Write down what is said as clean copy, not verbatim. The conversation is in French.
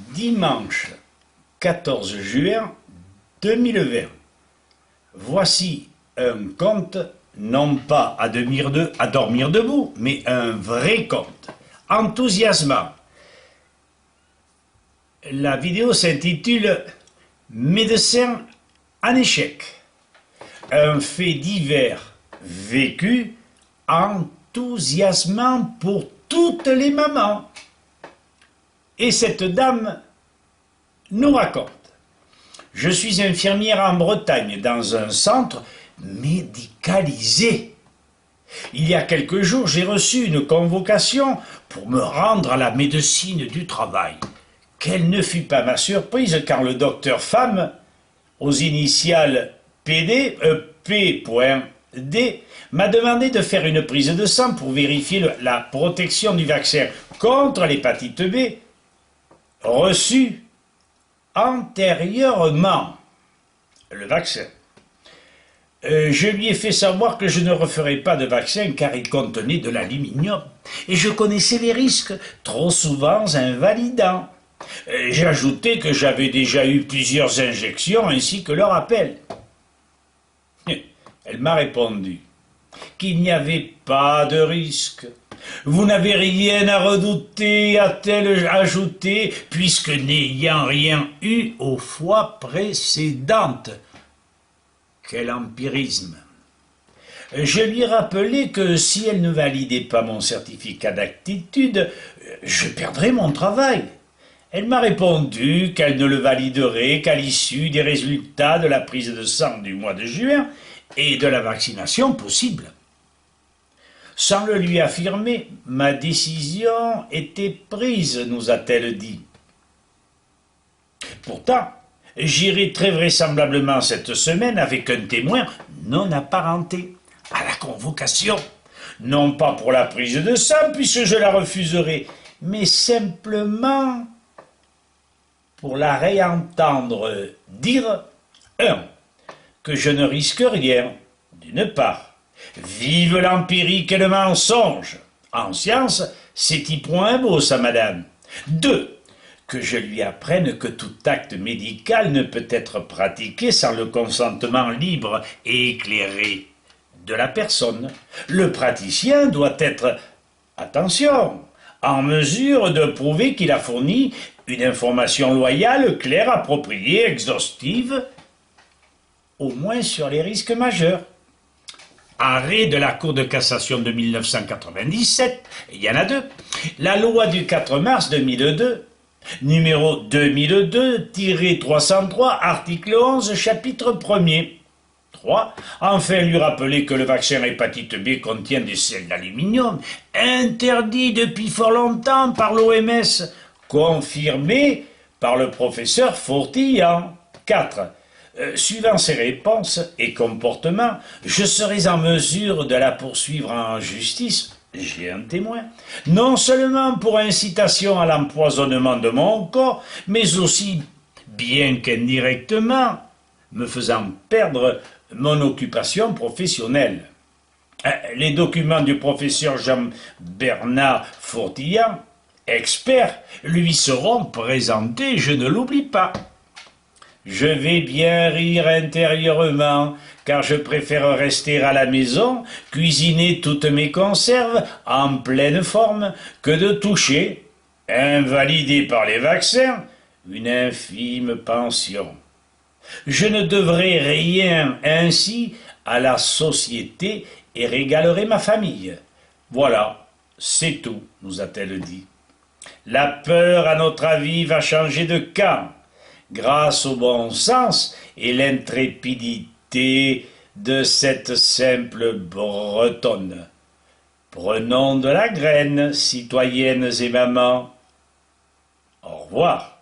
Dimanche 14 juin 2020. Voici un conte, non pas à dormir debout, mais un vrai conte, enthousiasmant. La vidéo s'intitule « Médecin en échec ». Un fait divers vécu enthousiasmant pour toutes les mamans. Et cette dame nous raconte: je suis infirmière en Bretagne dans un centre médicalisé. Il y a quelques jours, j'ai reçu une convocation pour me rendre à la médecine du travail. Quelle ne fut pas ma surprise quand le docteur femme, aux initiales PD, P.D, m'a demandé de faire une prise de sang pour vérifier la protection du vaccin contre l'hépatite B reçu antérieurement. Le vaccin. Je lui ai fait savoir que je ne referais pas de vaccin car il contenait de l'aluminium et je connaissais les risques, trop souvent invalidants. J'ai ajouté que j'avais déjà eu plusieurs injections ainsi que le rappel. Elle m'a répondu qu'il n'y avait pas de risque. Vous n'avez rien à redouter, a-t-elle ajouté, puisque n'ayant rien eu aux fois précédentes. Quel empirisme! Je lui ai rappelé que si elle ne validait pas mon certificat d'aptitude, je perdrais mon travail. Elle m'a répondu qu'elle ne le validerait qu'à l'issue des résultats de la prise de sang du mois de juin et de la vaccination possible. Sans le lui affirmer, ma décision était prise, nous a-t-elle dit. Pourtant, j'irai très vraisemblablement cette semaine avec un témoin non apparenté à la convocation. Non pas pour la prise de sang, puisque je la refuserai, mais simplement pour la réentendre dire 1. Que je ne risque rien, d'une part. Vive l'empirique et le mensonge. En science, c'est y point beau, ça, madame. 2. Que je lui apprenne que tout acte médical ne peut être pratiqué sans le consentement libre et éclairé de la personne. Le praticien doit être, attention, en mesure de prouver qu'il a fourni une information loyale, claire, appropriée, exhaustive, au moins sur les risques majeurs. Arrêt de la Cour de cassation de 1997, il y en a deux. La loi du 4 mars 2002, numéro 2002-303, article 11, chapitre 1er. 3. Enfin, lui rappeler que le vaccin hépatite B contient des sels d'aluminium, interdit depuis fort longtemps par l'OMS, confirmé par le professeur Fourtillan. 4. Suivant ses réponses et comportements, je serai en mesure de la poursuivre en justice, j'ai un témoin, non seulement pour incitation à l'empoisonnement de mon corps, mais aussi, bien qu'indirectement, me faisant perdre mon occupation professionnelle. Les documents du professeur Jean-Bernard Fourtillan, expert, lui seront présentés, je ne l'oublie pas. Je vais bien rire intérieurement, car je préfère rester à la maison, cuisiner toutes mes conserves en pleine forme, que de toucher, invalidé par les vaccins, une infime pension. Je ne devrai rien ainsi à la société et régalerai ma famille. Voilà, c'est tout, nous a-t-elle dit. La peur, à notre avis, va changer de camp. Grâce au bon sens et l'intrépidité de cette simple Bretonne. Prenons de la graine, citoyennes et mamans. Au revoir.